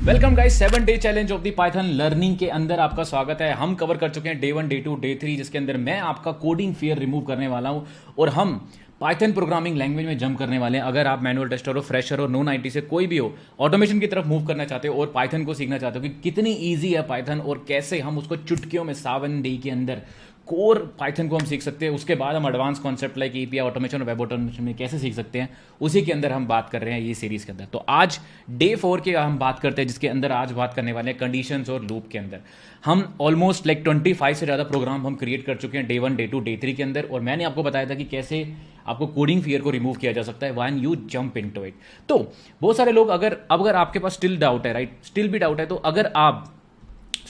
Welcome guys, 7 day challenge of the Python learning के अंदर आपका स्वागत है। हम कवर कर चुके हैं डे 1, डे 2, डे 3, जिसके अंदर मैं आपका कोडिंग फियर रिमूव करने वाला हूं और हम पाइथन प्रोग्रामिंग लैंग्वेज में जंप करने वाले हैं। अगर आप मैनुअल टेस्टर हो, फ्रेशर हो, नॉन आईटी से कोई भी हो, ऑटोमेशन की तरफ मूव करना चाहते हो और पाइथन को सीखना चाहते हो कि कितनी ईजी है पाइथन और कैसे हम उसको चुटकियों में 7 डे के अंदर कोर पाइथन को हम सीख सकते हैं, उसके बाद हम advance concept like API automation और वेब ऑटोमेशन में कैसे सीख सकते हैं, उसी के अंदर हम बात कर रहे हैं ये सीरीज के अंदर। तो आज डे 4 के हम बात करते हैं, जिसके अंदर आज बात करने वाले हैं कंडीशंस और लूप के अंदर। हम ऑलमोस्ट लाइक 25 से ज़्यादा प्रोग्राम हम क्रिएट कर चुके हैं डे 1, डे 2, डे 3 के अंदर, और मैंने आपको बताया था कि कैसे आपको कोडिंग फियर को रिमूव किया जा सकता है when you jump into it. तो बहुत सारे लोग अगर आपके पास स्टिल डाउट है, राइट, स्टिल भी डाउट है, तो अगर आप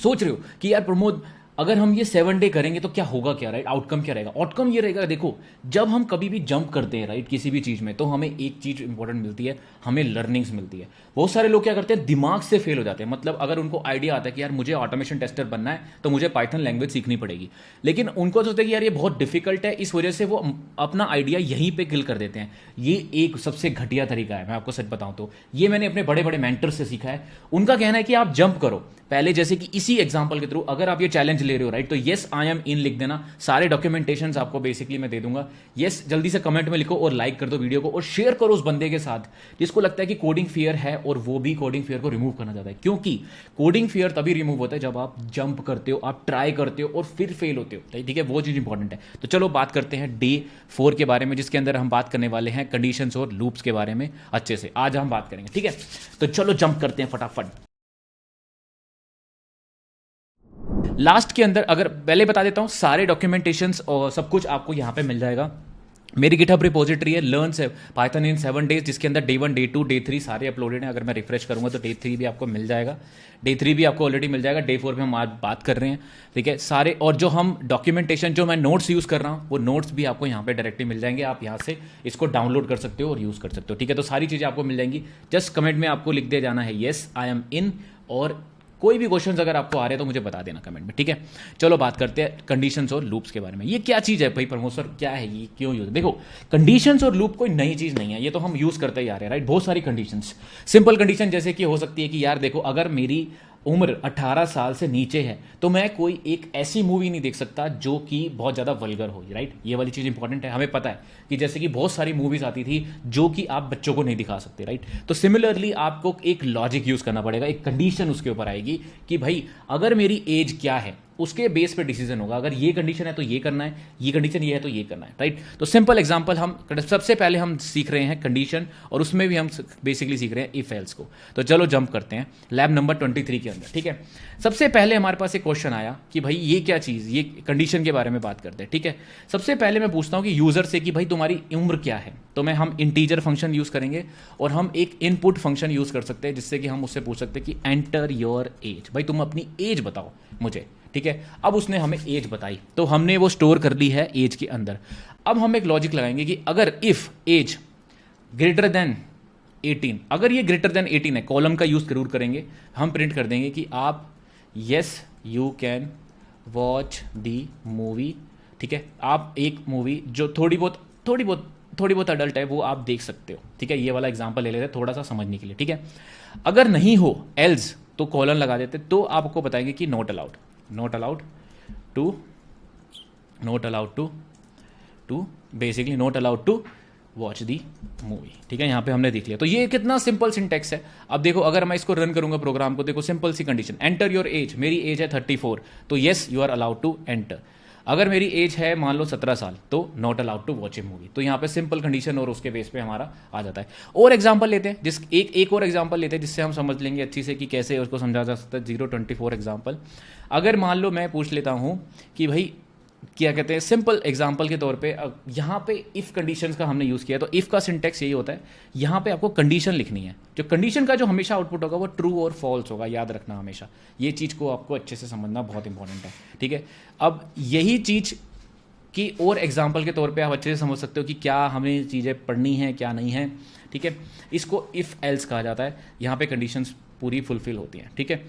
सोच रहे हो कि यार प्रमोद, अगर हम ये 7 डे करेंगे तो क्या होगा, क्या राइट, आउटकम क्या रहेगा? आउटकम ये रहेगा, देखो, जब हम कभी भी जंप करते हैं राइट किसी भी चीज़ में, तो हमें एक चीज़ इंपॉर्टेंट मिलती है, हमें लर्निंग्स मिलती है। बहुत सारे लोग क्या करते हैं, दिमाग से फेल हो जाते हैं। मतलब अगर उनको आइडिया आता है कि यार मुझे ऑटोमेशन टेस्टर बनना है तो मुझे पाइथन लैंग्वेज सीखनी पड़ेगी, लेकिन उनको सोचते हैं कि यार ये बहुत डिफिकल्ट है, इस वजह से वो अपना आइडिया यहीं पर किल कर देते हैं। ये एक सबसे घटिया तरीका है, मैं आपको सच बताऊं तो। ये मैंने अपने बड़े बड़े मेंटर से सीखा है। उनका कहना है कि आप जंप करो पहले, जैसे कि इसी एग्जांपल के थ्रू अगर आप ये चैलेंज ले रहे हो राइट, तो यस आई एम इन लिख देना। सारे डॉक्यूमेंटेशंस आपको बेसिकली मैं दे दूंगा। यस जल्दी से कमेंट में लिखो और लाइक कर दो वीडियो को और शेयर करो उस बंदे के साथ जिसको लगता है कि कोडिंग फियर है और वो भी कोडिंग फियर को रिमूव करना चाहता है। क्योंकि कोडिंग फियर तभी रिमूव होता है जब आप जंप करते हो, आप ट्राई करते हो और फिर फेल होते हो, ठीक है, वो चीज इंपॉर्टेंट है। तो चलो बात करते हैं डे 4 के बारे में, जिसके अंदर हम बात करने वाले हैं कंडीशंस और लूप्स के बारे में अच्छे से। आज हम बात करेंगे, ठीक है। तो चलो जंप करते हैं फटाफट। लास्ट के अंदर अगर पहले बता देता हूं, सारे डॉक्यूमेंटेशंस और सब कुछ आपको यहां पे मिल जाएगा। मेरी गिटहब रिपोजिटरी है लर्न से पाइथन इन 7 डेज, जिसके अंदर डे 1, डे 2, डे 3 सारे अपलोडेड हैं। अगर मैं रिफ्रेश करूंगा तो डे 3 भी आपको मिल जाएगा, डे 3 भी आपको ऑलरेडी मिल जाएगा, डे 4 में हम आज बात कर रहे हैं, ठीक है सारे। और जो हम डॉक्यूमेंटेशन, जो मैं नोट्स यूज़ कर रहा हूँ, वो नोट्स भी आपको यहाँ पे डायरेक्टली मिल जाएंगे। आप यहाँ से इसको डाउनलोड कर सकते हो और यूज़ कर सकते हो, ठीक है। तो सारी चीज़ें आपको मिल जाएंगी। जस्ट कमेंट में आपको लिख दे जाना है येस आई एम इन, और कोई भी क्वेश्चंस अगर आपको आ रहे हैं तो मुझे बता देना कमेंट में, ठीक है। चलो बात करते हैं कंडीशंस और लूप्स के बारे में। ये क्या चीज़ है भाई प्रमोद सर, क्या है ये, क्यों यूज? देखो, कंडीशंस और लूप कोई नई चीज़ नहीं है, ये तो हम यूज़ करते ही आ रहे हैं राइट। बहुत सारी कंडीशंस, सिंपल कंडीशन जैसे कि हो सकती है कि यार देखो, अगर मेरी उम्र 18 साल से नीचे है तो मैं कोई एक ऐसी मूवी नहीं देख सकता जो कि बहुत ज़्यादा वल्गर हो, राइट। ये वाली चीज़ इंपॉर्टेंट है। हमें पता है कि जैसे कि बहुत सारी मूवीज़ आती थी जो कि आप बच्चों को नहीं दिखा सकते, राइट। तो सिमिलरली आपको एक लॉजिक यूज़ करना पड़ेगा, एक कंडीशन उसके ऊपर आएगी कि भाई अगर मेरी एज क्या है, उसके बेस पे डिसीजन होगा। अगर ये कंडीशन है तो ये करना है, ये कंडीशन ये है तो ये करना है, राइट। तो सिंपल एग्जांपल, हम सबसे पहले हम सीख रहे हैं कंडीशन, और उसमें भी हम बेसिकली सीख रहे हैं इफ एल्स को। तो चलो जंप करते हैं लैब नंबर 23 के अंदर, ठीक है। सबसे पहले हमारे पास एक क्वेश्चन आया कि भाई ये क्या चीज़, ये कंडीशन के बारे में बात करते हैं, ठीक है। सबसे पहले मैं पूछता हूँ कि यूज़र से कि भाई तुम्हारी उम्र क्या है। तो हम इंटीजर फंक्शन यूज़ करेंगे और हम एक इनपुट फंक्शन यूज़ कर सकते हैं, जिससे कि हम उससे पूछ सकते हैं कि एंटर योर एज, भाई तुम अपनी एज बताओ मुझे, ठीक है। अब उसने हमें एज बताई तो हमने वो स्टोर कर ली है एज के अंदर। अब हम एक लॉजिक लगाएंगे कि अगर इफ एज ग्रेटर देन 18, अगर ये ग्रेटर देन 18 है, कॉलम का यूज जरूर करेंगे, हम प्रिंट कर देंगे कि आप yes you can watch the movie, ठीक है। आप एक मूवी जो थोड़ी बहुत अडल्ट है वो आप देख सकते हो, ठीक है। ये वाला एग्जांपल ले लेते हैं थोड़ा सा समझने के लिए, ठीक है। अगर नहीं हो एल्स तो कॉलन लगा देते, तो आपको बताएंगे कि not allowed to watch the movie, ठीक है। यहाँ पे हमने देख लिया। तो ये कितना सिंपल सिंटेक्स है। अब देखो, अगर मैं इसको रन करूंगा प्रोग्राम को, देखो सिंपल सी कंडीशन, एंटर योर एज, मेरी एज है 34, तो yes you are allowed to enter. अगर मेरी एज है मान लो 17 साल, तो not allowed to watch a movie. तो यहाँ पे सिंपल कंडीशन और उसके बेस पे हमारा आ जाता है। और एग्जांपल लेते हैं, एक और एग्जांपल लेते हैं जिससे हम समझ लेंगे अच्छी से कि कैसे उसको समझा जा सकता है। 024 एग्जांपल, अगर मान लो मैं पूछ लेता हूँ कि भाई क्या कहते हैं, सिंपल एग्जांपल के तौर पे यहाँ पे इफ कंडीशंस का हमने यूज़ किया, तो इफ का सिंटेक्स यही होता है, यहाँ पे आपको कंडीशन लिखनी है। जो कंडीशन का जो हमेशा आउटपुट होगा वो ट्रू और फॉल्स होगा, याद रखना हमेशा। ये चीज़ को आपको अच्छे से समझना बहुत इंपॉर्टेंट है, ठीक है। अब यही चीज़ की और एग्जाम्पल के तौर पर आप अच्छे से समझ सकते हो कि क्या हमें चीज़ें पढ़नी है क्या नहीं है, ठीक है। इसको इफ एल्स कहा जाता है, यहाँ पे कंडीशंस पूरी फुलफिल होती हैं, ठीक है।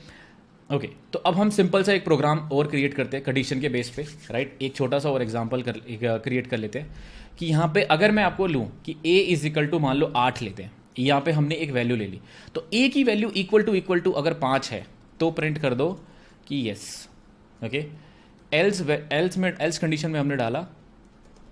ओके, तो अब हम सिंपल सा एक प्रोग्राम और क्रिएट करते हैं कंडीशन के बेस पे, राइट। एक छोटा सा और एग्जांपल क्रिएट कर लेते हैं कि यहाँ पे अगर मैं आपको लूँ कि a इज इक्वल टू मान लो 8 लेते हैं, यहाँ पे हमने एक वैल्यू ले ली, तो ए की वैल्यू इक्वल टू अगर 5 है तो प्रिंट कर दो कि यस, ओके। एल्स कंडीशन में हमने डाला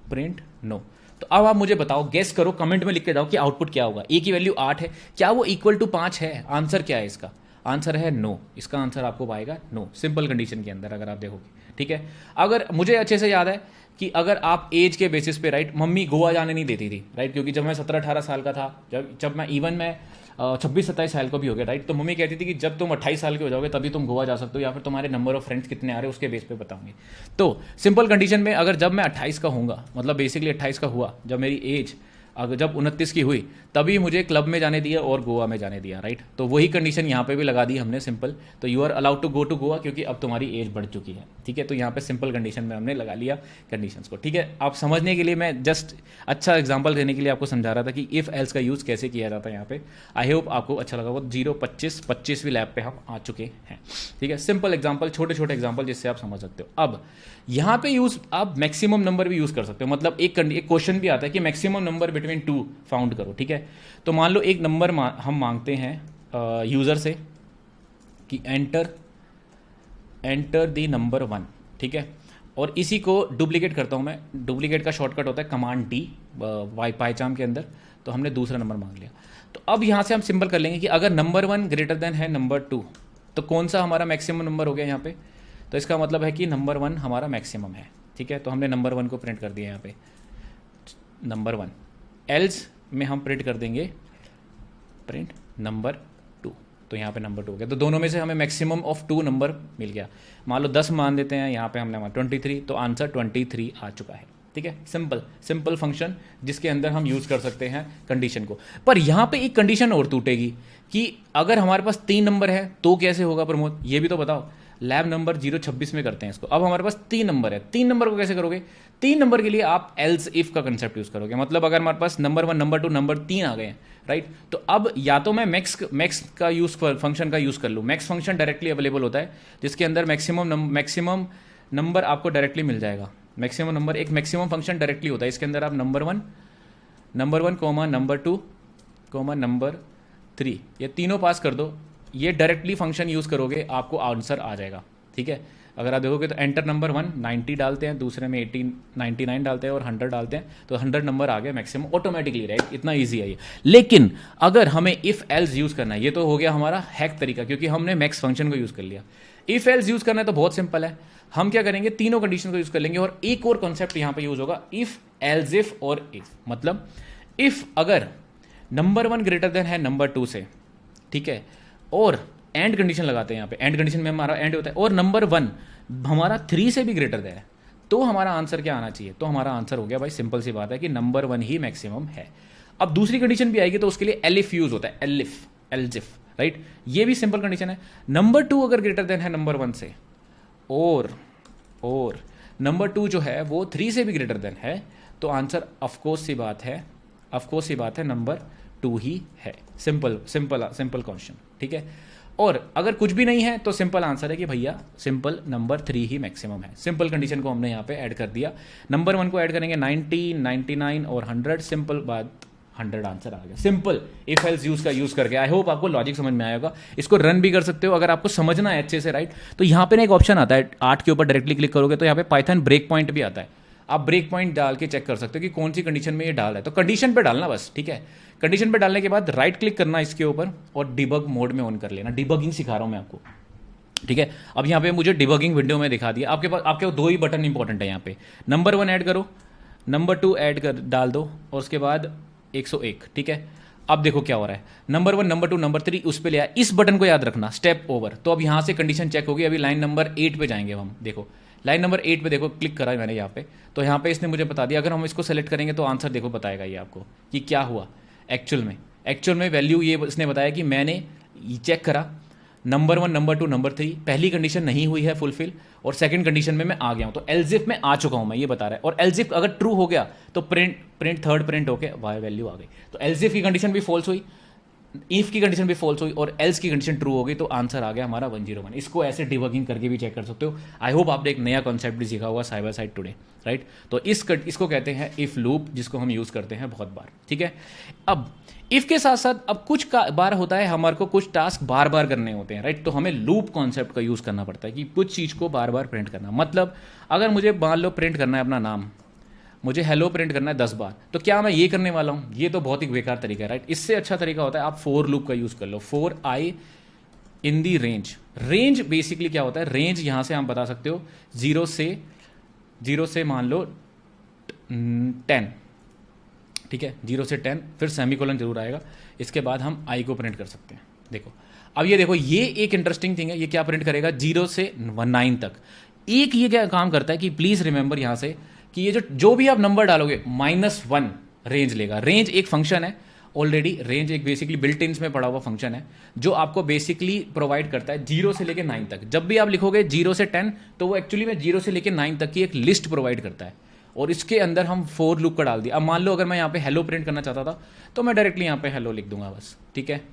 प्रिंट नो। तो अब आप मुझे बताओ, गेस करो, कमेंट में लिख के जाओ कि आउटपुट क्या होगा। ए की वैल्यू 8 है, क्या वो इक्वल टू 5 है? आंसर क्या है इसका? आंसर है नो। इसका आंसर आपको पाएगा नो, सिंपल कंडीशन के अंदर अगर आप देखोगे, ठीक है। अगर मुझे अच्छे से याद है कि अगर आप एज के बेसिस पे, राइट, मम्मी गोवा जाने नहीं देती थी, राइट, क्योंकि जब मैं 17-18 साल का था, जब मैं इवन मैं 26-27 साल का भी हो गया, राइट, तो मम्मी कहती थी कि जब तुम 28 साल के हो जाओगे तभी तुम गोवा जा सकते हो, या फिर तुम्हारे नंबर ऑफ फ्रेंड्स कितने आ रहे हैं उसके बेस पे बताऊंगी। तो सिंपल कंडीशन में अगर जब मैं 28 का होऊंगा, मतलब बेसिकली 28 का हुआ, जब मेरी एज अगर जब 29 की हुई, तभी मुझे क्लब में जाने दिया और गोवा में जाने दिया, राइट। तो वही कंडीशन यहाँ पे भी लगा दी हमने, सिंपल। तो you are allowed to go to Goa, क्योंकि अब तुम्हारी एज बढ़ चुकी है, ठीक है। तो यहाँ पे सिंपल कंडीशन में हमने लगा लिया कंडीशंस को, ठीक है। आप समझने के लिए मैं जस्ट अच्छा एग्जांपल देने के लिए आपको समझा रहा था कि इफ एल्स का यूज़ कैसे किया जाता है यहाँ पे। आई होप आपको अच्छा लगा। वो 0-25-25वीं लैब पे हम आ चुके हैं, ठीक है। सिंपल एग्जाम्पल, छोटे छोटे एग्जाम्पल जिससे आप समझ सकते हो। अब यहाँ पे यूज आप मैक्सिमम नंबर भी यूज़ कर सकते हो, मतलब एक क्वेश्चन भी आता है कि मैक्सिमम नंबर बिटवीन 2 फाउंड करो, ठीक है। तो मान लो एक नंबर हम मांगते हैं यूज़र से कि एंटर द नंबर 1, ठीक है। और इसी को डुप्लीकेट करता हूँ मैं। डुप्लीकेट का शॉर्टकट होता है कमांड डी पाइचाम के अंदर। तो हमने दूसरा नंबर मांग लिया। तो अब यहाँ से हम सिंपल कर लेंगे कि अगर नंबर 1 ग्रेटर देन है नंबर 2, तो कौन सा हमारा मैक्सिमम नंबर हो गया यहाँ पे? तो इसका मतलब है कि नंबर 1 हमारा मैक्सिमम है, ठीक है। तो हमने नंबर 1 को प्रिंट कर दिया यहाँ पे, नंबर 1। एल्स में हम प्रिंट कर देंगे प्रिंट नंबर 2। तो यहाँ पे नंबर 2 हो गया। तो दोनों में से हमें मैक्सिमम ऑफ 2 नंबर मिल गया। मान लो 10 मान देते हैं, यहाँ पे हमने 23, तो आंसर 23 आ चुका है, ठीक है। सिंपल फंक्शन जिसके अंदर हम यूज़ कर सकते हैं कंडीशन को। पर यहाँ पे एक कंडीशन और टूटेगी कि अगर हमारे पास 3 नंबर है तो कैसे होगा प्रमोद, ये भी तो बताओ। लैब नंबर 026 में करते हैं इसको। अब हमारे पास 3 नंबर है, 3 नंबर को कैसे करोगे? 3 नंबर के लिए आप एल्स इफ का कंसेप्ट यूज करोगे। मतलब अगर हमारे पास नंबर 1, नंबर 2, नंबर 3 आ गए हैं, राइट, तो अब या तो मैं मैक्स का यूज फंक्शन का यूज कर लूँ। मैक्स फंक्शन डायरेक्टली अवेलेबल होता है, जिसके अंदर मैक्सिमम नंबर आपको डायरेक्टली मिल जाएगा। मैक्सिमम नंबर एक मैक्सिमम फंक्शन डायरेक्टली होता है। इसके अंदर आप number 1 comma number 2 comma number 3 ये तीनों पास कर दो। ये डायरेक्टली फंक्शन यूज़ करोगे, आपको आंसर आ जाएगा, ठीक है। अगर आप देखोगे तो एंटर नंबर 1 90 डालते हैं, दूसरे में 18 99 डालते हैं और 100 डालते हैं, तो 100 नंबर आ गया मैक्सिमम ऑटोमेटिकली, राइट। इतना ईजी है ये। लेकिन अगर हमें इफ एल्स यूज़ करना है, ये तो हो गया हमारा हैक तरीका, क्योंकि हमने मैक्स फंक्शन को यूज़ कर लिया। इफ एल्स यूज़ करना है तो बहुत सिंपल है। हम क्या करेंगे, तीनों कंडीशन को यूज़ कर लेंगे। और एक और कॉन्सेप्ट यहाँ पे यूज़ होगा, इफ एल्स इफ और इफ। मतलब इफ अगर नंबर 1 ग्रेटर देन है नंबर 2 से, ठीक है, और एंड कंडीशन लगाते हैं यहाँ पे। एंड कंडीशन में हमारा एंड होता है और नंबर 1 हमारा 3 से भी ग्रेटर देन है, तो हमारा आंसर क्या आना चाहिए? तो हमारा आंसर हो गया भाई, सिंपल सी बात है कि नंबर 1 ही मैक्सिमम है। अब दूसरी कंडीशन भी आएगी तो उसके लिए एलिफ यूज होता है, एल्जिफ, राइट। ये भी सिंपल कंडीशन है। नंबर 2 अगर ग्रेटर देन है नंबर 1 से और नंबर 2 जो है वो 3 से भी ग्रेटर देन है, तो आंसर ऑफकोर्स सी बात है नंबर 2 ही है। सिंपल क्वेश्चन, ठीक है। और अगर कुछ भी नहीं है तो सिंपल आंसर है कि भैया सिंपल नंबर 3 ही मैक्सिमम है। सिंपल कंडीशन को हमने यहाँ पे ऐड कर दिया। नंबर 1 को ऐड करेंगे 90, 99 और 100, सिंपल बात 100 आंसर आ गया। सिंपल इफ एल्स यूज का यूज करके। आई होप आपको लॉजिक समझ में आया होगा। इसको रन भी कर सकते हो अगर आपको समझना है अच्छे से, राइट। तो यहाँ पे ना एक ऑप्शन आता है 8 के ऊपर डायरेक्टली क्लिक करोगे तो यहाँ पे पाइथन ब्रेक पॉइंट भी आता है। आप ब्रेक पॉइंट डाल के चेक कर सकते हो कि कौन सी कंडीशन में ये डाल है। तो कंडीशन पे डालना बस, ठीक है। कंडीशन पे डालने के बाद राइट क्लिक करना इसके ऊपर और डिबग मोड में ऑन कर लेना। डिबगिंग सिखा रहा हूँ मैं आपको, ठीक है। अब यहाँ पे मुझे डिबगिंग विंडो में दिखा दिया। आपके 2 ही बटन इंपॉर्टेंट है यहाँ पे। नंबर 1 ऐड करो, नंबर 2 ऐड कर डाल दो और उसके बाद 101, ठीक है। अब देखो क्या हो रहा है, नंबर 1, नंबर 2, नंबर 3 उस पर ले आया। इस बटन को याद रखना, स्टेप ओवर। तो अब यहाँ से कंडीशन चेक होगी। अभी लाइन नंबर 8 पे जाएंगे हम। देखो लाइन नंबर 8 पे देखो, क्लिक करा है मैंने यहाँ पे। तो यहाँ पे इसने मुझे बता दिया। अगर हम इसको सेलेक्ट करेंगे तो आंसर देखो बताएगा ये आपको कि क्या हुआ एक्चुअल में वैल्यू। ये इसने बताया कि मैंने चेक करा नंबर 1, नंबर 2, नंबर 3 पहली कंडीशन नहीं हुई है फुलफिल और सेकंड कंडीशन में मैं आ गया हूँ, तो एल्जिफ में आ चुका हूँ मैं, ये बता रहा है। और एल्जिफ अगर ट्रू हो गया तो प्रिंट थर्ड प्रिंट होके वाई वैल्यू आ गई। तो एल्जिफ की कंडीशन भी फॉल्स हुई, इफ की कंडीशन भी फॉल्स हुई और एल्स की कंडीशन ट्रू हो गई तो आंसर आ गया हमारा 101। इसको ऐसे डिबगिंग करके भी चेक कर सकते हो। आई होप आपने एक नया कॉन्सेप्ट भी सीखा होगा साइबर साइड टुडे, राइट। तो इसको कहते हैं इफ लूप, जिसको हम यूज़ करते हैं बहुत बार, ठीक है। अब इफ के साथ साथ अब कुछ का बार होता है हमारे को कुछ टास्क बार बार करने होते हैं, राइट। तो हमें लूप कॉन्सेप्ट का यूज़ करना पड़ता है कि कुछ चीज़ को बार बार प्रिंट करना। मतलब अगर मुझे मान लो प्रिंट करना है अपना नाम, मुझे हेलो प्रिंट करना है 10 बार, तो क्या मैं ये करने वाला हूँ? ये तो बहुत ही बेकार तरीका है, राइट। इससे अच्छा तरीका होता है आप फॉर लूप का यूज़ कर लो, for I in the range. Range basically क्या होता है? रेंज यहाँ से आप बता सकते हो जीरो से मान लो 10, ठीक है, 0 से 10, फिर सेमीकोलन जरूर आएगा। इसके बाद हम आई को प्रिंट कर सकते हैं। देखो अब ये देखो, ये एक इंटरेस्टिंग थिंग है। ये क्या प्रिंट करेगा? 0 से 9 तक। एक ये क्या काम करता है कि प्लीज़ रिमेंबर यहाँ से कि ये जो भी आप नंबर डालोगे -1 रेंज लेगा। रेंज एक फंक्शन है ऑलरेडी, रेंज एक बेसिकली बिल्ट इन में पड़ा हुआ फंक्शन है जो आपको बेसिकली प्रोवाइड करता है 0 से लेकर 9 तक। जब भी आप लिखोगे 0 से 10 तो वो एक्चुअली में 0 से लेकर 9 तक की एक लिस्ट प्रोवाइड करता है, और इसके अंदर हम फॉर लूप का डाल दिया। अब मान लो अगर मैं यहाँ पे हेलो प्रिंट करना चाहता था तो मैं डायरेक्टली यहाँ पे हेलो लिख दूंगा बस, ठीक है,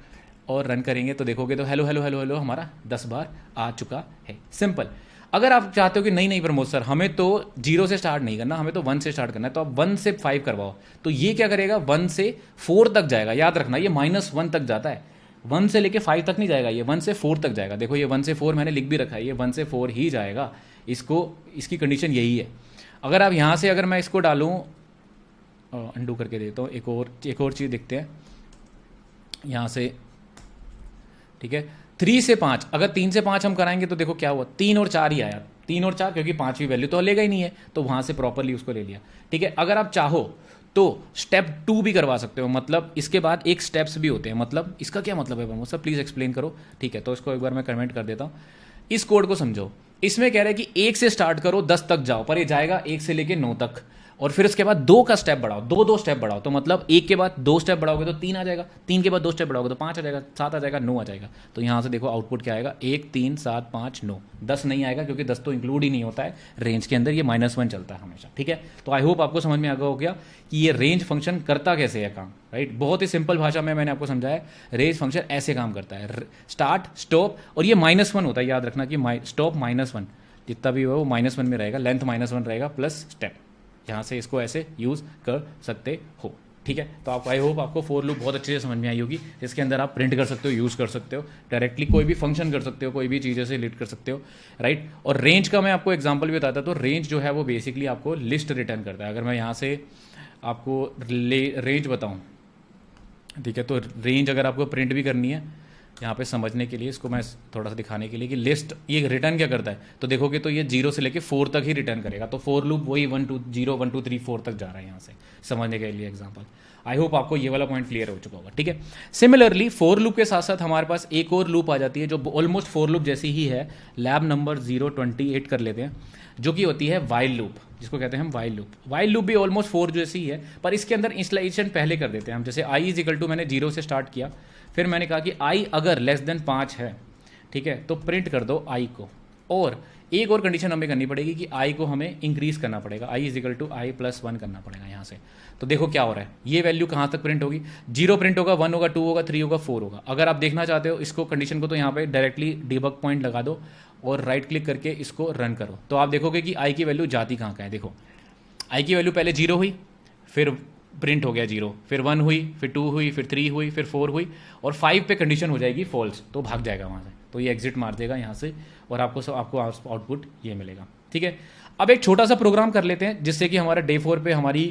और रन करेंगे तो देखोगे तो हेलो हेलो हेलो हेलो हमारा 10 बार आ चुका है। सिंपल। अगर आप चाहते हो कि नहीं प्रमोद सर हमें तो 0 से स्टार्ट नहीं करना, हमें तो 1 से स्टार्ट करना है, तो आप 1 से 5 करवाओ। तो ये क्या करेगा? 1 से 4 तक जाएगा। याद रखना ये -1 तक जाता है, 1 से लेके 5 तक नहीं जाएगा, ये 1 से 4 तक जाएगा। देखो ये 1 से 4 मैंने लिख भी रखा है, ये 1 से 4 ही जाएगा। इसकी कंडीशन यही है। अगर आप यहाँ से अगर मैं इसको डालूँ, अंडू करके देता हूँ, एक और चीज़ देखते हैं यहाँ से, ठीक है। 3 से 5, अगर 3 से 5 हम कराएंगे तो देखो क्या हुआ, 3 और 4 ही आया, 3 और 4, क्योंकि 5वीं वैल्यू तो लेगा ही नहीं है, तो वहाँ से प्रॉपरली उसको ले लिया, ठीक है। अगर आप चाहो तो स्टेप 2 भी करवा सकते हो, मतलब इसके बाद एक स्टेप्स भी होते हैं। मतलब इसका क्या मतलब है प्रमोद सर, प्लीज़ एक्सप्लेन करो, ठीक है। तो इसको एक बार मैं कमेंट कर देता हूँ। इस कोड को समझो। इसमें कह रहा है कि 1 से स्टार्ट करो 10 तक जाओ, पर ये जाएगा 1 से लेके 9 तक, और फिर उसके बाद 2 का स्टेप बढ़ाओ, 2 स्टेप बढ़ाओ। तो मतलब 1 के बाद 2 स्टेप बढ़ाओगे तो 3 आ जाएगा, 3 के बाद 2 स्टेप बढ़ाओगे तो 5 आ जाएगा, 7 आ जाएगा, 9 आ जाएगा। तो यहाँ से देखो आउटपुट क्या आएगा, 1 3 7 5 9। 10 नहीं आएगा क्योंकि 10 तो इंक्लूड ही नहीं होता है रेंज के अंदर, ये -1 चलता है हमेशा, ठीक है। तो आई होप आपको समझ में आ गया हो गया कि ये रेंज फंक्शन करता कैसे है काम, राइट। बहुत ही सिंपल भाषा में मैंने आपको समझाया। रेंज फंक्शन ऐसे काम करता है, स्टार्ट स्टॉप, और ये -1 होता है। याद रखना कि स्टॉप -1 जितना भी हो वो -1 में रहेगा, लेंथ -1 रहेगा प्लस स्टेप। यहाँ से इसको ऐसे यूज़ कर सकते हो, ठीक है। तो आप आई होप आपको फॉर लूप बहुत अच्छे से समझ में आई होगी। इसके अंदर आप प्रिंट कर सकते हो, यूज़ कर सकते हो, डायरेक्टली कोई भी फंक्शन कर सकते हो, कोई भी चीज़ें से रीड कर सकते हो, राइट। और रेंज का मैं आपको एग्जांपल भी बताता, तो रेंज जो है वो बेसिकली आपको लिस्ट रिटर्न करता है। अगर मैं यहाँ से आपको रेंज बताऊँ, ठीक है, तो रेंज अगर आपको प्रिंट भी करनी है यहाँ पे समझने के लिए, इसको मैं थोड़ा सा दिखाने के लिए कि लिस्ट ये रिटर्न क्या करता है, तो देखोगे तो ये 0 से लेके 4 तक ही रिटर्न करेगा। तो फॉर लूप वही 1 2 0 1 2 3 4 तक जा रहा है यहाँ से समझने के लिए एग्जांपल। आई होप आपको ये वाला पॉइंट क्लियर हो चुका होगा, ठीक है। सिमिलरली फॉर लूप के साथ साथ हमारे पास एक और लूप आ जाती है जो ऑलमोस्ट फॉर लूप जैसी ही है, लैब नंबर 028 कर लेते हैं, जो कि होती है वाइल लूप, जिसको कहते हैं हम वाइल लूप। वाइल लूप भी ऑलमोस्ट 4 जैसी ही है, पर इसके अंदर इंस्टॉलेशन पहले कर देते हैं हम। जैसे आई इज इक्वल टू, मैंने 0 से स्टार्ट किया, फिर मैंने कहा कि आई अगर लेस देन 5 है, ठीक है, तो प्रिंट कर दो आई को। और एक और कंडीशन हमें करनी पड़ेगी कि आई को हमें इंक्रीज करना पड़ेगा, I is equal to I plus 1 करना पड़ेगा यहाँ से। तो देखो क्या हो रहा है, ये वैल्यू कहाँ तक प्रिंट होगी, 0 प्रिंट होगा, 1 होगा, 2 होगा, 3 होगा, 4 होगा। अगर आप देखना चाहते हो इसको कंडीशन को, तो यहाँ पे डायरेक्टली डिबग पॉइंट लगा दो और राइट क्लिक करके इसको रन करो, तो आप देखोगे कि आई की वैल्यू जाती कहाँ का है। देखो आई की वैल्यू पहले 0 हुई, फिर प्रिंट हो गया 0, फिर 1 हुई, फिर 2 हुई, फिर 3 हुई, फिर 4 हुई, और 5 पे कंडीशन हो जाएगी फॉल्स, तो भाग जाएगा वहाँ से, तो ये एग्जिट मार देगा यहाँ से, और आपको आउटपुट ये मिलेगा, ठीक है। अब एक छोटा सा प्रोग्राम कर लेते हैं जिससे कि हमारा डे 4 पे हमारी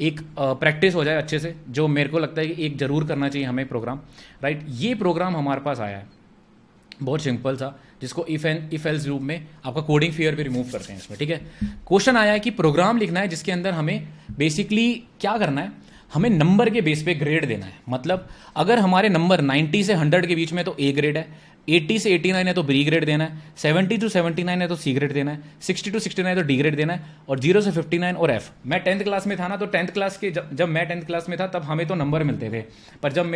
एक प्रैक्टिस हो जाए अच्छे से, जो मेरे को लगता है कि एक ज़रूर करना चाहिए हमें प्रोग्राम, राइट। ये प्रोग्राम हमारे पास आया है बहुत सिंपल सा, जिसको इफ एल्स लूप में आपका कोडिंग फियर भी रिमूव करते हैं इसमें, ठीक है। क्वेश्चन आया है कि प्रोग्राम लिखना है जिसके अंदर हमें बेसिकली क्या करना है, हमें नंबर के बेस पे ग्रेड देना है। मतलब अगर हमारे नंबर 90 से 100 के बीच में तो ए ग्रेड है, 80 से 89 है तो बी ग्रेड देना है, 70 टू 79 है तो सी ग्रेड देना है, 60 टू 69 है तो डी ग्रेड देना है, और 0 से 59 और एफ। मैं 10th क्लास में था ना, तो 10th क्लास के जब मैं 10th क्लास में था तब हमें तो नंबर मिलते थे, पर जब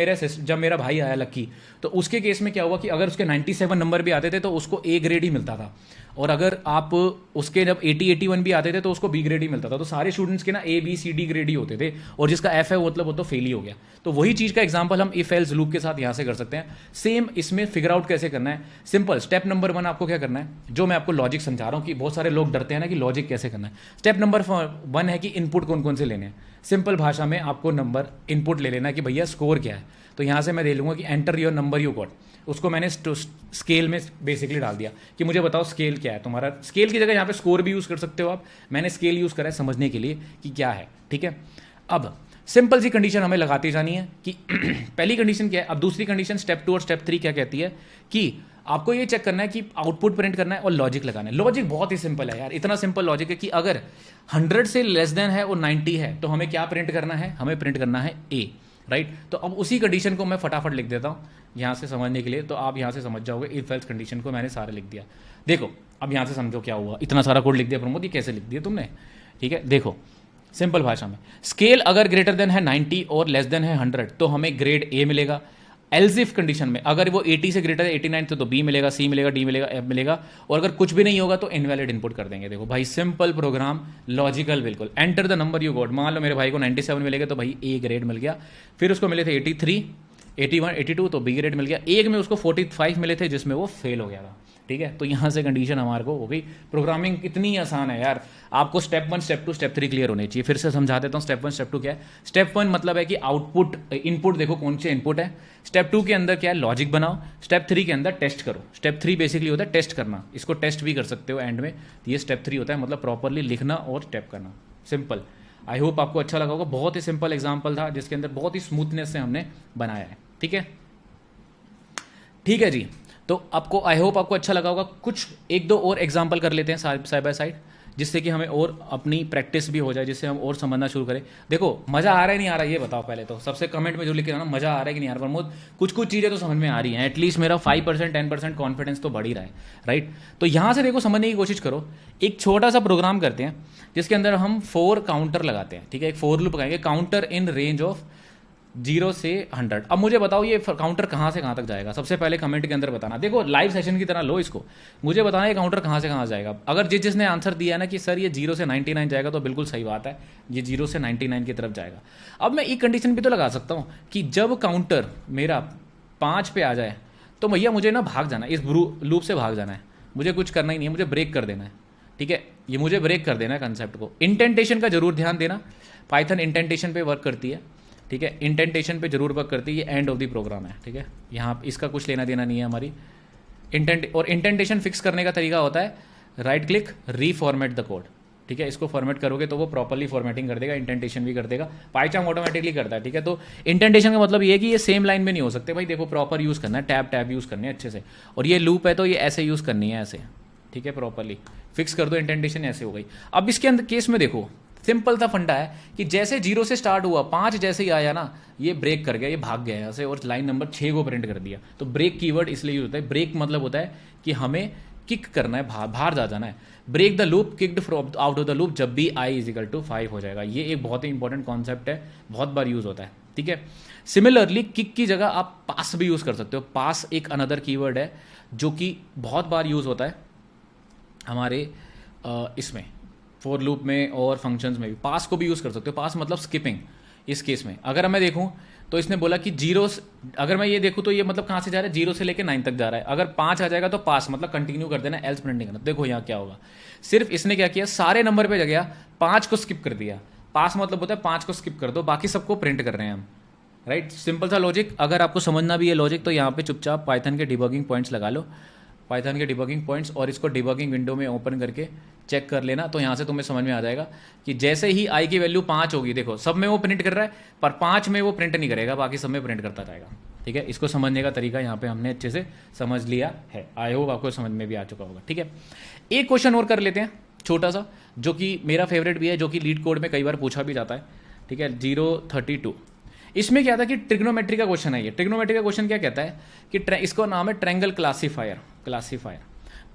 मेरा भाई आया लक्की, तो उसके केस में क्या हुआ कि अगर उसके 97 नंबर भी आते थे तो उसको ए ग्रेड ही मिलता था, और अगर आप उसके जब 80-81 भी आते थे तो उसको बी ग्रेड ही मिलता था। तो सारे स्टूडेंट्स के ना A B C D grade ही होते थे, और जिसका एफ है मतलब वो तो फेल ही हो गया। तो वही चीज़ का एग्जांपल हम इफ एल्स लूप के साथ यहाँ से कर सकते हैं। सेम इसमें फिगर आउट कैसे करना है, सिंपल। स्टेप नंबर 1 आपको क्या करना है, जो मैं आपको लॉजिक समझा रहा हूँ कि बहुत सारे लोग डरते हैं ना कि लॉजिक कैसे करना है। स्टेप नंबर 1 है कि इनपुट कौन कौन से लेने हैं। सिंपल भाषा में आपको नंबर इनपुट ले लेना है कि भैया स्कोर क्या है। तो यहाँ से मैं दे लूँगा कि enter your number you got, उसको मैंने स्केल में बेसिकली डाल दिया कि मुझे बताओ स्केल क्या है तुम्हारा। स्केल की जगह यहाँ पे स्कोर भी यूज़ कर सकते हो आप, मैंने स्केल यूज़ करा है समझने के लिए कि क्या है, ठीक है। अब सिंपल सी कंडीशन हमें लगाती जानी है कि पहली कंडीशन क्या है। अब दूसरी कंडीशन स्टेप 2 और स्टेप 3 क्या कहती है कि आपको ये चेक करना है कि आउटपुट प्रिंट करना है और लॉजिक लगाना है। लॉजिक बहुत ही सिंपल है यार, इतना सिंपल लॉजिक है कि अगर 100 से लेस देन है और 90 है तो हमें क्या प्रिंट करना है, हमें प्रिंट करना है ए, राइट। तो अब उसी कंडीशन को मैं फटाफट लिख देता हूँ यहाँ से समझने के लिए, तो आप यहाँ से समझ जाओगे। इफ एल्स कंडीशन को मैंने सारे लिख दिया। देखो अब यहाँ से समझो क्या हुआ, इतना सारा कोड लिख दिया प्रमोद, ये कैसे लिख दिया तुमने, ठीक है। देखो सिंपल भाषा में, स्केल अगर ग्रेटर देन है 90 और लेस देन है 100 तो हमें ग्रेड ए मिलेगा। एल्स इफ कंडीशन में अगर वो 80 से ग्रेटर है 89 तो बी मिलेगा, सी मिलेगा, डी मिलेगा, एफ मिलेगा, और अगर कुछ भी नहीं होगा तो इनवैलिड इनपुट कर देंगे। देखो भाई सिंपल प्रोग्राम, लॉजिकल बिल्कुल। Enter the number you got, मान लो मेरे भाई को 97 मिलेगा तो भाई ए ग्रेड मिल गया। फिर उसको मिले थे 83, 81, 82 तो बी ग्रेड मिल गया। एक में उसको 45 मिले थे जिसमें वो फेल हो गया था, ठीक है। तो यहाँ से कंडीशन हमारे को हो गई। प्रोग्रामिंग कितनी आसान है यार। आपको स्टेप 1, स्टेप 2, स्टेप 3 क्लियर होने चाहिए। फिर से समझा देता हूँ स्टेप 1 स्टेप 2 क्या है। स्टेप 1 मतलब है कि आउटपुट इनपुट देखो कौन से इनपुट है। स्टेप 2 के अंदर क्या है, लॉजिक बनाओ। स्टेप 3 के अंदर टेस्ट करो। स्टेप 3 बेसिकली होता है टेस्ट करना, इसको टेस्ट भी कर सकते हो एंड में। ये स्टेप 3 होता है, मतलब प्रॉपरली लिखना और स्टेप करना, सिंपल। आई होप आपको अच्छा लगा होगा। बहुत ही सिंपल एग्जाम्पल था जिसके अंदर बहुत ही स्मूथनेस से हमने बनाया है, ठीक है। ठीक है जी, तो आपको आई होप आपको अच्छा लगा होगा। कुछ 1-2 और एग्जाम्पल कर लेते हैं साइड बाय साइड, जिससे कि हमें और अपनी प्रैक्टिस भी हो जाए, जिससे हम और समझना शुरू करें। देखो मज़ा आ रहा है नहीं आ रहा है ये बताओ पहले तो, सबसे कमेंट में जो लिखे ना मज़ा आ रहा है कि नहीं आ रहा। प्रमोद कुछ चीज़ें तो समझ में आ रही हैं, एटलीस्ट मेरा 5% 10% कॉन्फिडेंस तो बढ़ ही रहा है, राइट। तो यहाँ से देखो समझने की कोशिश करो। एक छोटा सा प्रोग्राम करते हैं जिसके अंदर हम 4 काउंटर लगाते हैं, ठीक है। एक 4 लूप लगाएंगे, काउंटर इन रेंज ऑफ 0 से 100। अब मुझे बताओ ये काउंटर कहाँ से कहाँ तक जाएगा, सबसे पहले कमेंट के अंदर बताना। देखो लाइव सेशन की तरह लो इसको, मुझे बताना ये काउंटर कहाँ से कहाँ जाएगा। अगर जिसने आंसर दिया ना कि सर ये 0 से 99 जाएगा तो बिल्कुल सही बात है, ये 0 से 99 की तरफ जाएगा। अब मैं एक कंडीशन भी तो लगा सकता हूँ कि जब काउंटर मेरा 5 पे आ जाए तो भैया मुझे ना भाग जाना है, इस लूप से भाग जाना है, मुझे कुछ करना ही नहीं है, मुझे ब्रेक कर देना है, ठीक है। ये मुझे ब्रेक कर देना है कंसेप्ट को। इंटेंटेशन का जरूर ध्यान देना, पाइथन इंटेंटेशन पे वर्क करती है, ठीक है। इंटेंटेशन पे जरूर वर्क करती है, ये एंड ऑफ द प्रोग्राम है, ठीक है। यहाँ इसका कुछ लेना देना नहीं है हमारी और इंटेंटेशन फिक्स करने का तरीका होता है right click reformat the code, ठीक है। इसको फॉर्मेट करोगे तो वो प्रॉपर्ली फॉर्मेटिंग कर देगा, इंटेंटेशन भी कर देगा। पाइथन ऑटोमेटिकली करता है, ठीक है। तो इंटेंटेशन का मतलब ये है कि ये सेम लाइन में नहीं हो सकते भाई, देखो प्रॉपर यूज़ करना है, टैब यूज़ करनी है अच्छे से। और ये लूप है तो ये ऐसे यूज़ करनी है, ऐसे, ठीक है। प्रॉपर्ली फिक्स कर दो, इंटेंटेशन ऐसे हो गई। अब इसके अंदर केस में देखो सिंपल सा फंडा है कि जैसे 0 से स्टार्ट हुआ, 5 जैसे ही आया ना ये ब्रेक कर गया, ये भाग गया यहाँ से और लाइन नंबर 6 को प्रिंट कर दिया। तो ब्रेक कीवर्ड इसलिए यूज होता है। ब्रेक मतलब होता है कि हमें किक करना है, बाहर जा जाना है। Break the loop, kicked from out of the loop जब भी i = 5 हो जाएगा। ये एक बहुत ही इंपॉर्टेंट कॉन्सेप्ट है, बहुत बार यूज होता है, ठीक है। सिमिलरली किक की जगह आप पास भी यूज कर सकते हो। पास एक अनदर कीवर्ड है जो कि बहुत बार यूज होता है हमारे इसमें फॉर लूप में और फंक्शंस में भी। पास को भी यूज़ कर सकते हो, पास मतलब स्किपिंग। इस केस में अगर मैं देखूं तो इसने बोला कि 0, अगर मैं ये देखूं तो ये मतलब कहाँ से जा रहा है, 0 से लेकर 9 तक जा रहा है। अगर 5 आ जाएगा तो पास मतलब कंटिन्यू कर देना, एल्स प्रिंटिंग करना। देखो यहाँ क्या होगा, सिर्फ इसने क्या किया, सारे नंबर पे जगह 5 को स्किप कर दिया। पास मतलब होता है 5 को स्किप कर दो, बाकी सबको प्रिंट कर रहे हैं हम, राइट। सिंपल सा लॉजिक। अगर आपको समझना भी है लॉजिक तो यहाँ पे चुपचाप पाइथन के डिबगिंग पॉइंट्स लगा लो, पाइथन के डिबगिंग पॉइंट्स, और इसको डिबगिंग विंडो में ओपन करके चेक कर लेना। तो यहाँ से तुम्हें समझ में आ जाएगा कि जैसे ही i की वैल्यू 5 होगी, देखो सब में वो प्रिंट कर रहा है पर 5 में वो प्रिंट नहीं करेगा, बाकी सब में प्रिंट करता जाएगा, ठीक है। इसको समझने का तरीका यहाँ पे हमने अच्छे से समझ लिया है। आई होप आपको समझ में भी आ चुका होगा, ठीक है। एक क्वेश्चन और कर लेते हैं छोटा सा, जो कि मेरा फेवरेट भी है, जो कि लीड कोड में कई बार पूछा भी जाता है, ठीक है। 032 इसमें क्या था कि ट्रिग्नोमेट्री का क्वेश्चन है ये। ट्रिग्नोमेट्री का क्वेश्चन क्या कहता है कि इसको नाम है ट्रायंगल क्लासीफायर।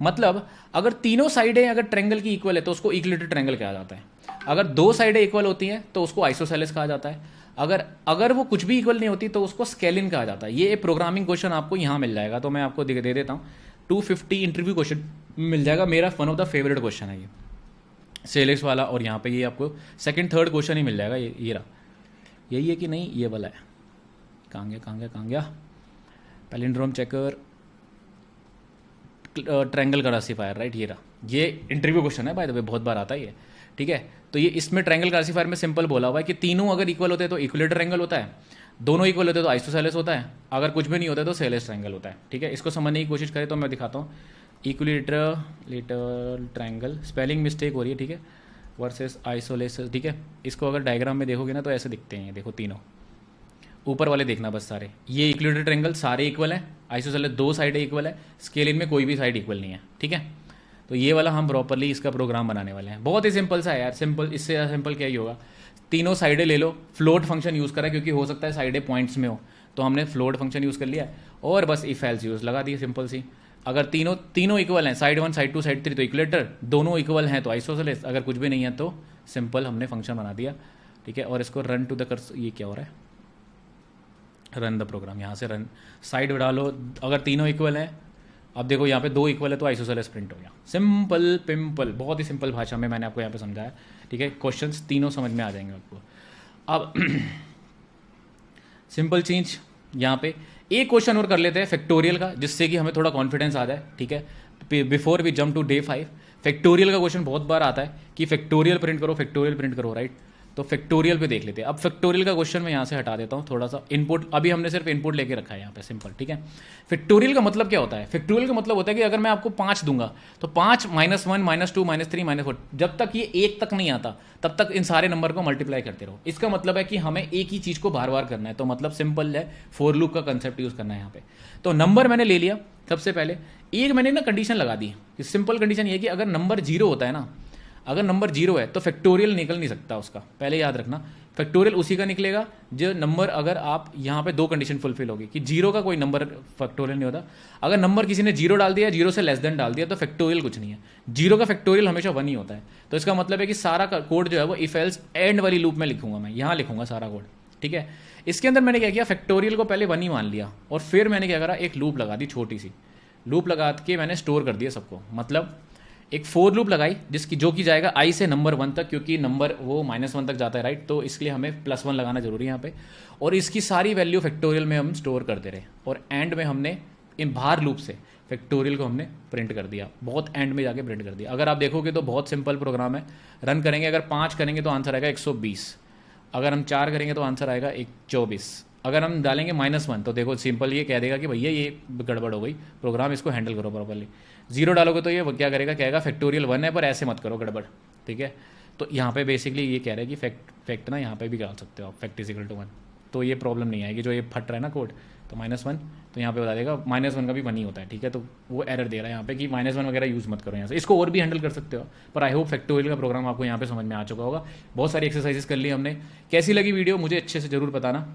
मतलब अगर तीनों साइडें अगर ट्रायंगल की इक्वल है तो उसको इक्विलेटरल ट्रायंगल कहा जाता है। अगर दो साइडें इक्वल होती हैं तो उसको आइसोसेलेस कहा जाता है। अगर वो कुछ भी इक्वल नहीं होती तो उसको स्केलिन कहा जाता है। ये प्रोग्रामिंग क्वेश्चन आपको यहाँ मिल जाएगा, तो मैं आपको दे देता हूँ। 250 इंटरव्यू क्वेश्चन मिल जाएगा, मेरा one of the favourite question है ये सेलेक्स वाला। और यहाँ पे ये आपको सेकंड थर्ड क्वेश्चन ही मिल जाएगा। ये रहा, यही है कि नहीं, ये वाला है। कहाँ गया palindrome checker triangle classifier, right, ये रहा। ये इंटरव्यू क्वेश्चन है बाय द वे, बहुत बार आता है ये, ठीक है। तो ये इसमें ट्रायंगल क्लासीफायर में सिंपल बोला हुआ है कि तीनों अगर इक्वल होते हैं तो इक्विलेटरल ट्रायंगल होता है, दोनों इक्वल होते हैं तो आइसोसेलेस होता है, अगर कुछ भी नहीं होता है तो सेलेस ट्रायंगल होता है, ठीक है। इसको समझने की कोशिश करें तो मैं दिखाता हूँ। इक्विलेटरल ट्रायंगल, स्पेलिंग मिस्टेक हो रही है, ठीक है, वर्सेस आइसोलेस, ठीक है। इसको अगर डायग्राम में देखोगे ना तो ऐसे दिखते हैं, देखो तीनों ऊपर वाले देखना बस सारे। ये इक्विलेटरल ट्रायंगल सारे इक्वल हैं, आइसोसेलेस दो साइडें इक्वल है, स्केल इनमें कोई भी साइड इक्वल नहीं है, ठीक है। तो ये वाला हम प्रॉपरली इसका प्रोग्राम बनाने वाले हैं। बहुत ही सिंपल सा है यार, सिंपल, इससे ज़्यादा सिंपल क्या ही होगा। तीनों साइडें ले लो, फ्लोट फंक्शन यूज़ करा क्योंकि हो सकता है साइडें पॉइंट्स में हो, तो हमने फ्लोट फंक्शन यूज़ कर लिया और बस इफ एल्स यूज़ लगा दी, सिंपल सी। अगर तीनों इक्वल हैं, साइड 1 साइड 2 साइड 3 तो इक्विलेटर, दोनों इक्वल हैं तो आइसोसेलेस, अगर कुछ भी नहीं है तो सिंपल हमने फंक्शन बना दिया, ठीक है। और इसको रन टू द कर्स, ये क्या हो रहा है, रन द प्रोग्राम, यहाँ से रन साइड डालो। अगर तीनों इक्वल हैं, अब देखो यहाँ पे दो इक्वल है तो आइसोसेलेस प्रिंट हो गया। सिंपल पिंपल, बहुत ही सिंपल भाषा में मैंने आपको यहाँ पे समझाया, ठीक है। क्वेश्चंस तीनों समझ में आ जाएंगे आपको। अब सिंपल चीज यहाँ पे एक क्वेश्चन और कर लेते हैं फैक्टोरियल का, जिससे कि हमें थोड़ा कॉन्फिडेंस आ जाए, ठीक है। Before we jump to day 5, factorial का क्वेश्चन बहुत बार आता है कि फैक्टोरियल प्रिंट करो, राइट। तो फैक्टोरियल पे देख लेते हैं। अब फैक्टोरियल का क्वेश्चन मैं यहाँ से हटा देता हूँ थोड़ा सा, इनपुट अभी हमने सिर्फ इनपुट लेके रखा है यहाँ पे, सिंपल, ठीक है। फैक्टोरियल का मतलब क्या होता है? फैक्टोरियल का मतलब होता है कि अगर मैं आपको 5 दूंगा तो 5 -1 -2 -3 -4, जब तक ये 1 तक नहीं आता तब तक इन सारे नंबर को मल्टीप्लाई करते रहो। इसका मतलब है कि हमें एक ही चीज़ को बार बार करना है, तो मतलब सिंपल है, फॉर लूप का कंसेप्ट यूज़ करना है यहाँ पे। तो नंबर मैंने ले लिया, सबसे पहले एक मैंने ना कंडीशन लगा दी। सिंपल कंडीशन ये है कि अगर नंबर 0 होता है ना, अगर नंबर 0 है तो फैक्टोरियल निकल नहीं सकता उसका, पहले याद रखना। फैक्टोरियल उसी का निकलेगा जो नंबर, अगर आप यहाँ पे 2 कंडीशन फुलफिल होगी कि 0 का कोई नंबर फैक्टोरियल नहीं होता। अगर नंबर किसी ने 0 डाल दिया, 0 से लेस देन डाल दिया, तो फैक्टोरियल कुछ नहीं है। 0 का फैक्टोरियल हमेशा 1 ही होता है। तो इसका मतलब है कि सारा कोड जो है वो इफ एल्स एंड वाली लूप में लिखूंगा, मैं यहाँ लिखूंगा सारा कोड, ठीक है। इसके अंदर मैंने क्या किया, फैक्टोरियल को पहले 1 ही मान लिया और फिर मैंने क्या करा, एक लूप लगा दी, छोटी सी लूप लगा के मैंने स्टोर कर दिया सबको। मतलब एक फॉर लूप लगाई जो कि जाएगा i से नंबर 1 तक, क्योंकि नंबर वो -1 तक जाता है, राइट। तो इसलिए हमें +1 लगाना जरूरी है यहाँ पे। और इसकी सारी वैल्यू फैक्टोरियल में हम स्टोर करते रहे और एंड में हमने इन बाहर लूप से फैक्टोरियल को हमने प्रिंट कर दिया, बहुत एंड में जाके प्रिंट कर दिया। अगर आप देखोगे तो बहुत सिंपल प्रोग्राम है। रन करेंगे, अगर 5 करेंगे तो आंसर आएगा 120, अगर हम 4 करेंगे तो आंसर आएगा 124, अगर हम डालेंगे -1 तो देखो सिंपल ये कह देगा कि भैया ये गड़बड़ हो गई, प्रोग्राम इसको हैंडल करो प्रॉपर्ली। 0 डालोगे तो ये क्या करेगा, कहेगा फैक्टोरियल 1 है पर ऐसे मत करो गड़बड़, ठीक है। तो यहाँ पे बेसिकली ये कह रहा है कि फैक्ट ना यहाँ पे भी डाल सकते हो आप, फैक्ट इज इक्वल टू 1, तो ये प्रॉब्लम नहीं आएगी। जो ये फट रहा है ना कोड, तो -1 तो यहाँ पे बता देगा -1 का भी 1 ही होता है, ठीक है। तो वो एरर दे रहा है यहाँ पे कि -1 वगैरह यूज़ मत करो यहाँ से। इसको और भी हैंडल कर सकते हो, पर आई होप फैक्टोरियल का प्रोग्राम आपको यहाँ पे समझ में आ चुका होगा। बहुत सारी एक्सरसाइजेस कर ली हमने। कैसी लगी वीडियो मुझे अच्छे से जरूर बताना।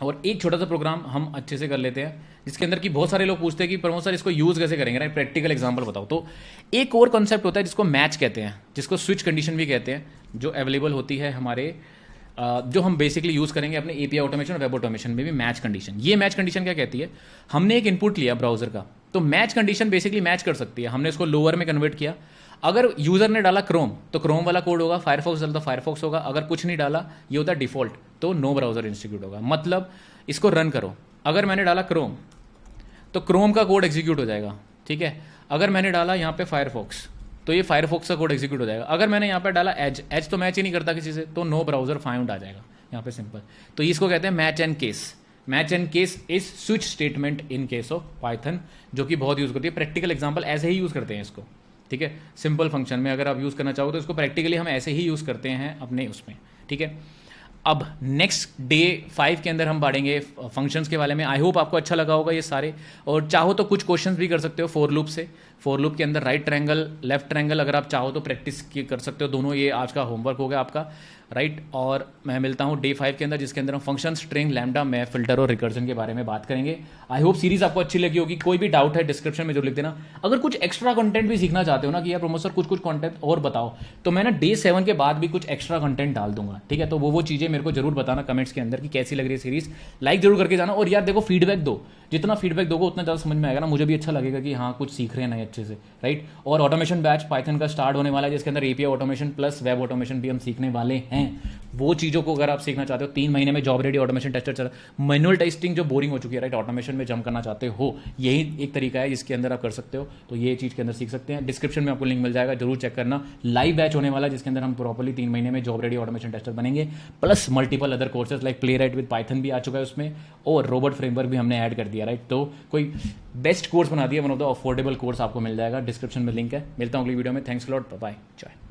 और एक छोटा सा प्रोग्राम हम अच्छे से कर लेते हैं, जिसके अंदर कि बहुत सारे लोग पूछते हैं कि प्रमोद सर इसको यूज़ कैसे करेंगे, राइट, प्रैक्टिकल एग्जांपल बताओ। तो एक और कॉन्सेप्ट होता है जिसको मैच कहते हैं, जिसको स्विच कंडीशन भी कहते हैं, जो अवेलेबल होती है हमारे जो हम बेसिकली यूज़ करेंगे अपने एपीआई ऑटोमेशन और वेब ऑटोमेशन में भी। मैच कंडीशन, ये मैच कंडीशन क्या कहती है, हमने एक इनपुट लिया ब्राउजर का, तो मैच कंडीशन बेसिकली मैच कर सकती है। हमने इसको लोअर में कन्वर्ट किया, अगर यूज़र ने डाला क्रोम तो क्रोम वाला कोड होगा, फायरफॉक्स डाला तो फायरफॉक्स होगा, अगर कुछ नहीं डाला ये होता है डिफॉल्ट, तो नो ब्राउजर इंस्टीट्यूट होगा। मतलब इसको रन करो, अगर मैंने डाला क्रोम तो क्रोम का कोड एग्जीक्यूट हो जाएगा, ठीक है। अगर मैंने डाला यहाँ पे फायरफॉक्स तो ये फायरफॉक्स का कोड एग्जीक्यूट हो जाएगा। अगर मैंने यहाँ पे डाला एज तो मैच ही नहीं करता किसी से, तो नो ब्राउजर फाउंड आ जाएगा यहाँ पे, सिंपल। तो इसको कहते हैं match and case. Match and case is switch statement in case of Python, जो कि बहुत यूज़ करती है। प्रैक्टिकल एग्जाम्पल ऐसे ही यूज़ करते हैं इसको, ठीक है। सिंपल फंक्शन में अगर आप यूज़ करना चाहो तो इसको प्रैक्टिकली हम ऐसे ही यूज़ करते हैं अपने उसमें, ठीक है। अब नेक्स्ट डे 5 के अंदर हम बढ़ेंगे फंक्शंस के बारे में। आई होप आपको अच्छा लगा होगा ये सारे, और चाहो तो कुछ क्वेश्चंस भी कर सकते हो फॉर लूप से। फॉर लूप के अंदर राइट ट्रायंगल, लेफ्ट ट्रायंगल अगर आप चाहो तो प्रैक्टिस कर सकते हो दोनों। ये आज का होमवर्क हो गया आपका, राइट। और मैं मिलता हूँ डे 5 के अंदर, जिसके अंदर हम function, string, lambda, map, filter और रिकर्जन के बारे में बात करेंगे। आई होप सीरीज आपको अच्छी लगी होगी। कोई भी डाउट है डिस्क्रिप्शन में जरूर लिख देना। अगर कुछ एक्स्ट्रा कंटेंट भी सीखना चाहते हो ना कि यार प्रोमोसर कुछ कंटेंट और बताओ, तो मैं ना डे 7 के बाद भी कुछ एक्स्ट्रा कंटेंट डाल दूंगा, ठीक है। तो वो चीज़ें मेरे को जरूर बताना कमेंट्स के अंदर कि कैसी लग रही है सीरीज। लाइक जरूर करके जाना, और यार देखो फीडबैक दो, जितना फीडबैक दोगे उतना ज़्यादा समझ में आएगा ना, मुझे भी अच्छा लगेगा कि हाँ कुछ सीख रहे हैं नए अच्छे से, राइट। और ऑटोमेशन बैच पाइथन का स्टार्ट होने वाला है, जिसके अंदर API automation plus web automation भी हम सीखने वाले हैं। वो चीज़ों को अगर आप सीखना चाहते हो, 3 महीने में जॉब रेडी ऑटोमेशन टेस्टर चला, मैनुअल टेस्टिंग जो बोरिंग हो चुकी है, राइट, ऑटोमेशन में जंप करना चाहते हो, यही एक तरीका है जिसके अंदर आप कर सकते हो। तो ये चीज़ के अंदर सीख सकते हैं। डिस्क्रिप्शन में आपको लिंक मिल जाएगा, जरूर चेक करना। लाइव बैच होने वाला है जिसके अंदर हम प्रॉपर्ली 3 महीने में जॉब रेडी ऑटोमेशन टेस्टर बनेंगे, plus multiple other courses like play right with Python भी आ चुका है उसमें, और रोबोट फ्रेमवर्क भी हमने ऐड कर दिया, राइट। तो कोई बेस्ट कोर्स बना दिया, one of the affordable course आपको मिल जाएगा। डिस्क्रिप्शन में लिंक है। मिलता हूँ अगली वीडियो में। थैंक्स लॉट, बाय बाय, जय।